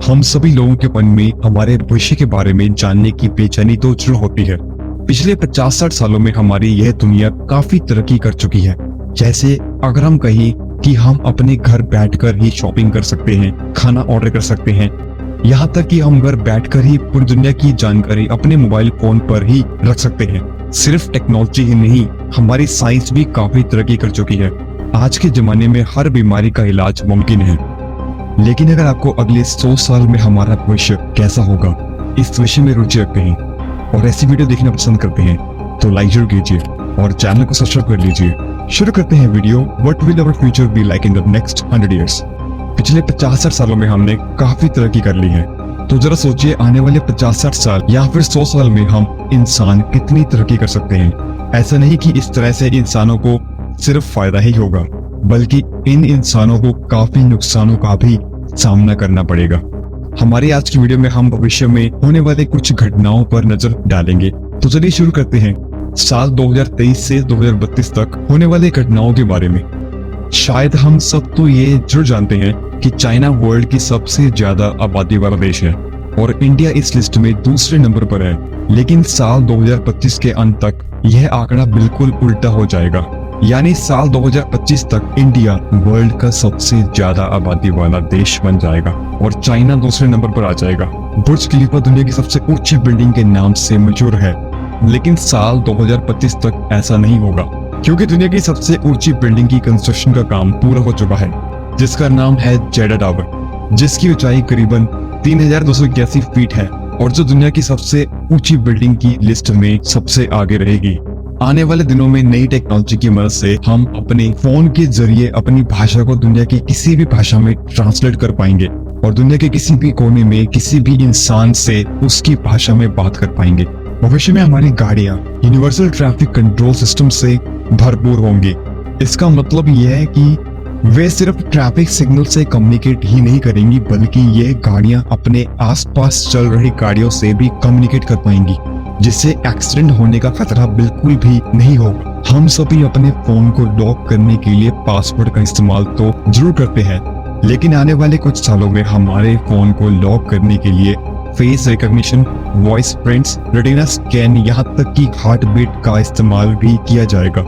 हम सभी लोगों के मन में हमारे भविष्य के बारे में जानने की बेचैनी तो जरूर होती है। पिछले 50-60 सालों में हमारी यह दुनिया काफी तरक्की कर चुकी है। जैसे अगर हम कहें कि हम अपने घर बैठकर ही शॉपिंग कर सकते हैं, खाना ऑर्डर कर सकते हैं, यहाँ तक कि हम घर बैठकर ही पूरी दुनिया की जानकारी अपने मोबाइल फोन पर ही रख सकते हैं। सिर्फ टेक्नोलॉजी ही नहीं, हमारी साइंस भी काफी तरक्की कर चुकी है। आज के जमाने में हर बीमारी का इलाज मुमकिन है। लेकिन अगर आपको अगले 100 साल में हमारा भविष्य कैसा होगा, इस विषय में रुचि रखते हैं और ऐसी वीडियो देखना पसंद करते हैं तो लाइक जरूर कीजिए और चैनल को सब्सक्राइब कर लीजिए। शुरू करते हैं video. What will our future be like in the next 100 years. पिछले 50-60 सालों में हमने काफी तरक्की कर ली है, तो जरा सोचिए आने वाले 50-60 साल या फिर 100 साल में हम इंसान कितनी तरक्की कर सकते हैं। ऐसा नहीं कि इस तरह से इंसानों को सिर्फ फायदा ही होगा, बल्कि इन इंसानों को काफी नुकसानों का भी सामना करना पड़ेगा। हमारी आज की वीडियो में हम भविष्य में होने वाले कुछ घटनाओं पर नजर डालेंगे। तो चलिए शुरू करते हैं साल 2023 से 2032 तक होने वाले घटनाओं के बारे में। शायद हम सब तो ये जरूर जानते हैं कि चाइना वर्ल्ड की सबसे ज्यादा आबादी वाला देश है और इंडिया इस लिस्ट में दूसरे नंबर पर है। लेकिन साल 2025 के अंत तक यह आंकड़ा बिल्कुल उल्टा हो जाएगा, यानी साल 2025 तक इंडिया वर्ल्ड का सबसे ज्यादा आबादी वाला देश बन जाएगा और चाइना दूसरे नंबर पर आ जाएगा। बुर्ज खलीफा दुनिया की सबसे ऊंची बिल्डिंग के नाम से मशहूर है, लेकिन साल 2025 तक ऐसा नहीं होगा, क्योंकि दुनिया की सबसे ऊंची बिल्डिंग की कंस्ट्रक्शन का काम पूरा हो चुका है, जिसका नाम है जेडा टावर, जिसकी ऊंचाई करीबन 3281 फीट है और जो दुनिया की सबसे ऊंची बिल्डिंग की लिस्ट में सबसे आगे रहेगी। आने वाले दिनों में नई टेक्नोलॉजी की मदद से हम अपने फोन के जरिए अपनी भाषा को दुनिया की किसी भी भाषा में ट्रांसलेट कर पाएंगे और दुनिया के किसी भी कोने में किसी भी इंसान से उसकी भाषा में बात कर पाएंगे। भविष्य में हमारी गाड़ियां यूनिवर्सल ट्रैफिक कंट्रोल सिस्टम से भरपूर होंगी। इसका मतलब यह है कि वे सिर्फ ट्रैफिक सिग्नल से कम्युनिकेट ही नहीं करेंगी, बल्कि ये गाड़ियां अपने आसपास चल रही गाड़ियों से भी कम्युनिकेट कर पाएंगी, जिससे एक्सीडेंट होने का खतरा बिल्कुल भी नहीं होगा। हम सभी अपने फोन को लॉक करने के लिए पासवर्ड का इस्तेमाल तो जरूर करते हैं, लेकिन आने वाले कुछ सालों में हमारे फोन को लॉक करने के लिए face recognition, voice prints, retina scan, यहाँ तक कि हार्ट बीट का इस्तेमाल भी किया जाएगा,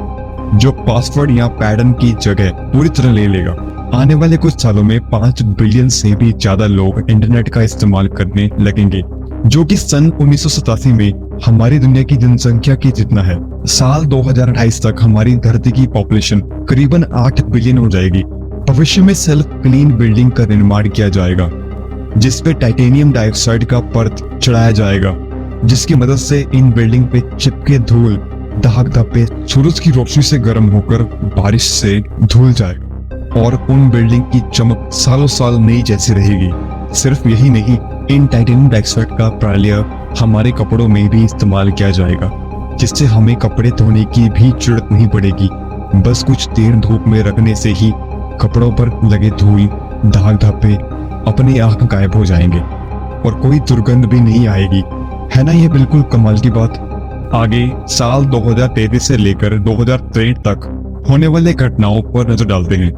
जो पासवर्ड या पैटर्न की जगह पूरी तरह ले लेगा। आने वाले कुछ सालों में 5 बिलियन से भी ज्यादा लोग इंटरनेट का इस्तेमाल करने लगेंगे, जो कि सन 1987 में हमारी दुनिया की जनसंख्या के जितना है। साल 2028 तक हमारी धरती की पॉपुलेशन करीबन 8 बिलियन हो जाएगी। भविष्य में सेल्फ क्लीन बिल्डिंग का निर्माण किया जाएगा, जिसपे टाइटेनियम डाइऑक्साइड का परत चढ़ाया जाएगा, जिसकी मदद से इन बिल्डिंग पे चिपके धूल, दाग धब्बे सूरज की रोशनी से गर्म होकर बारिश से धुल जाएगा और उन बिल्डिंग की चमक सालों साल नई जैसी रहेगी। सिर्फ यही नहीं, इन टाइटेनियम डाइऑक्साइड का प्रायः हमारे कपड़ों में भी इस्तेमाल किया जाएगा, जिससे हमें कपड़े धोने की भी जरूरत नहीं पड़ेगी। बस कुछ देर धूप में रखने से ही कपड़ों पर लगे धूल, दाग धब्बे अपने आप गायब हो जाएंगे और कोई दुर्गंध भी नहीं आएगी। है ना ये बिल्कुल कमाल की बात। आगे साल 2033 से लेकर 2063 तक होने वाले घटनाओं पर नजर डालते हैं।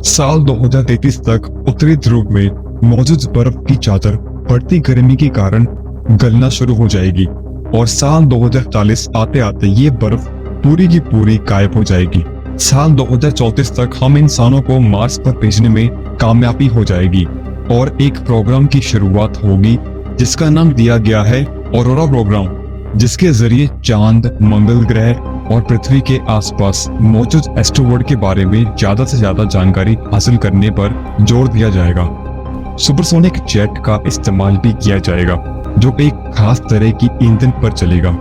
साल 2033 तक उत्तरी ध्रुव में मौजूद बर्फ की चादर बढ़ती गर्मी के कारण गलना शुरू हो जाएगी और साल 2040 आते आते ये बर्फ पूरी की पूरी गायब हो जाएगी। साल 2034 तक हम इंसानों को मार्स पर भेजने में कामयाबी हो जाएगी और एक प्रोग्राम की शुरुआत होगी, जिसका नाम दिया गया है ऑरोरा प्रोग्राम, जिसके जरिए चांद, मंगल ग्रह और पृथ्वी के आसपास मौजूद एस्ट्रोवर्ल्ड के बारे में ज्यादा से ज्यादा जानकारी हासिल करने पर जोर दिया जाएगा। सुपरसोनिक जेट का इस्तेमाल भी किया जाएगा, जो एक खास तरह की ईंधन पर चलेगा,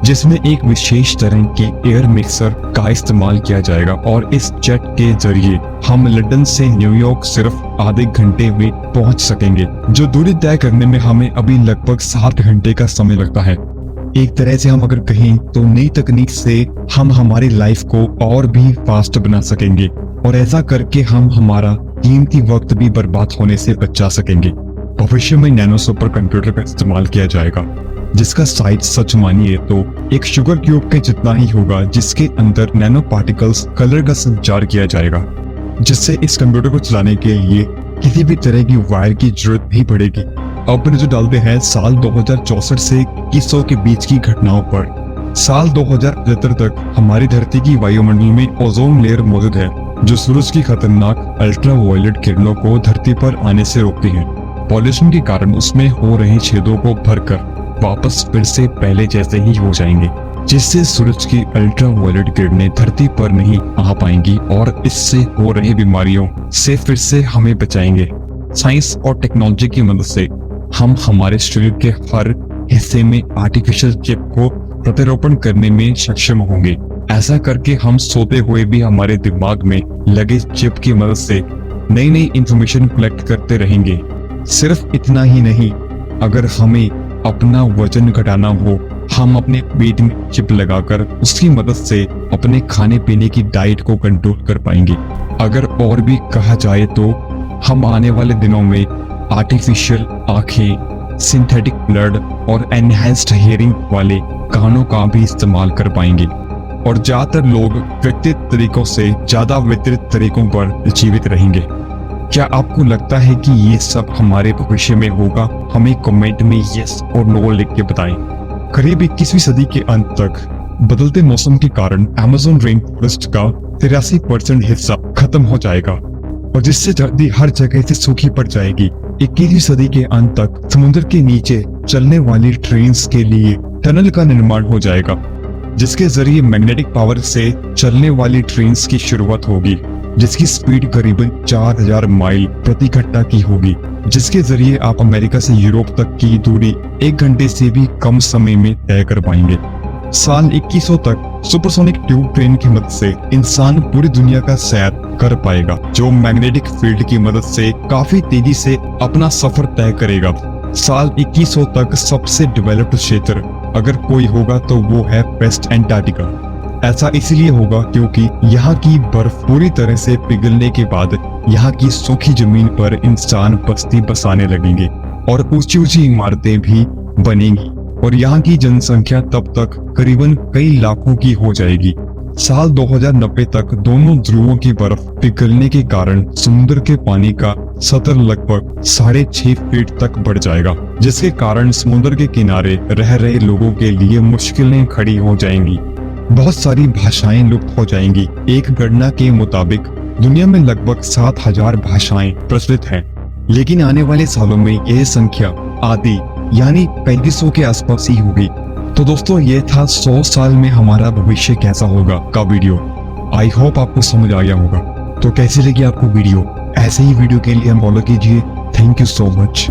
जिसमें एक विशेष तरह के एयर मिक्सर का इस्तेमाल किया जाएगा और इस जेट के जरिए हम लंदन से न्यूयॉर्क सिर्फ आधे घंटे में पहुंच सकेंगे, जो दूरी तय करने में हमें अभी लगभग 7 घंटे का समय लगता है। एक तरह से हम अगर कहें तो नई तकनीक से हम हमारी लाइफ को और भी फास्ट बना सकेंगे और ऐसा करके हम हमारा कीमती वक्त भी बर्बाद होने से बचा सकेंगे। भविष्य में नैनो सुपर कंप्यूटर का इस्तेमाल किया जाएगा, जिसका साइज सच मानिए तो एक शुगर क्यूब के जितना ही होगा, जिसके अंदर नैनो पार्टिकल्स कलर का संचार किया जाएगा, जिससे इस कंप्यूटर को चलाने के लिए किसी भी तरह की वायर की जरूरत नहीं पड़ेगी। अब नजर डालते हैं साल 2064 से 2100 के बीच की घटनाओं पर। साल 2075 तक हमारी धरती की वायुमंडल में ओजोन लेयर मौजूद है, जो सूरज की खतरनाक अल्ट्रावायलेट किरणों को धरती पर आने से रोकती है। पॉल्यूशन के कारण उसमें हो रहे छेदों को भरकर वापस फिर से पहले जैसे ही हो जाएंगे, जिससे सूरज की अल्ट्रावायलेट किरणें धरती पर नहीं आ पाएंगी और इससे हो रही बीमारियों से फिर से हमें बचाएंगे। साइंस और टेक्नोलॉजी की मदद से हम हमारे शरीर के हर हिस्से में आर्टिफिशियल चिप को प्रत्यारोपण करने में सक्षम होंगे। ऐसा करके हम सोते हुए भी हमारे दिमाग में लगे चिप की मदद से नई नई इंफॉर्मेशन कलेक्ट करते रहेंगे। सिर्फ इतना ही नहीं, अगर हमें अपना वजन घटाना हो, हम अपने पेट में चिप लगाकर उसकी मदद से अपने खाने पीने की डाइट को कंट्रोल कर पाएंगे। अगर और भी कहा जाए तो हम आने वाले दिनों में आर्टिफिशियल आंखें, सिंथेटिक ब्लड और एनहांस्ड हियरिंग वाले कानों का भी इस्तेमाल कर पाएंगे। और ज्यादातर लोग व्यक्तिगत तरीकों से ज्यादा वितरित तरीकों पर जीवित रहेंगे। क्या आपको लगता है कि ये सब हमारे भविष्य में होगा? हमें कमेंट में यस और नो लिख के बताएं। करीब 21वीं सदी के अंत तक बदलते मौसम के कारण अमेज़न रेन फॉरेस्ट का 83% हिस्सा खत्म हो जाएगा और जिससे धरती हर जगह से सूखी पड़ जाएगी। 21वीं सदी के अंत तक समुद्र के नीचे चलने वाली ट्रेन्स के लिए टनल का निर्माण हो जाएगा, जिसके जरिए मैग्नेटिक पावर से चलने वाली ट्रेन्स की शुरुआत होगी, जिसकी स्पीड करीबन 4000 माइल प्रति घंटा की होगी, जिसके जरिए आप अमेरिका से यूरोप तक की दूरी 1 घंटे से भी कम समय में तय कर पाएंगे। साल 2100 तक सुपरसोनिक ट्यूब ट्रेन की मदद से इंसान पूरी दुनिया का सैर कर पाएगा, जो मैग्नेटिक फील्ड की मदद से काफी तेजी से अपना सफर तय करेगा। साल 2100 तक सबसे डेवलप्ड क्षेत्र अगर कोई होगा तो वो है वेस्ट एंटार्क्टिका। ऐसा इसलिए होगा क्योंकि यहाँ की बर्फ पूरी तरह से पिघलने के बाद यहाँ की सूखी जमीन पर इंसान बस्ती बसाने लगेंगे और ऊंची ऊंची इमारतें भी बनेंगी और यहाँ की जनसंख्या तब तक करीबन कई लाखों की हो जाएगी। साल 2090 तक दोनों ध्रुवों की बर्फ पिघलने के कारण समुद्र के पानी का सतह लगभग 6.5 फीट तक बढ़ जाएगा, जिसके कारण समुद्र के किनारे रह रहे लोगों के लिए मुश्किलें खड़ी हो जाएंगी। बहुत सारी भाषाएं लुप्त हो जाएंगी। एक गणना के मुताबिक दुनिया में लगभग 7000 भाषाएं प्रचलित हैं, लेकिन आने वाले सालों में यह संख्या आधी यानी 3500 के आसपास ही होगी। तो दोस्तों, ये था 100 साल में हमारा भविष्य कैसा होगा का वीडियो। आई होप आपको समझ आ गया होगा। तो कैसी लगी आपको वीडियो? ऐसे ही वीडियो के लिए हम फॉलो कीजिए। Thank you so much.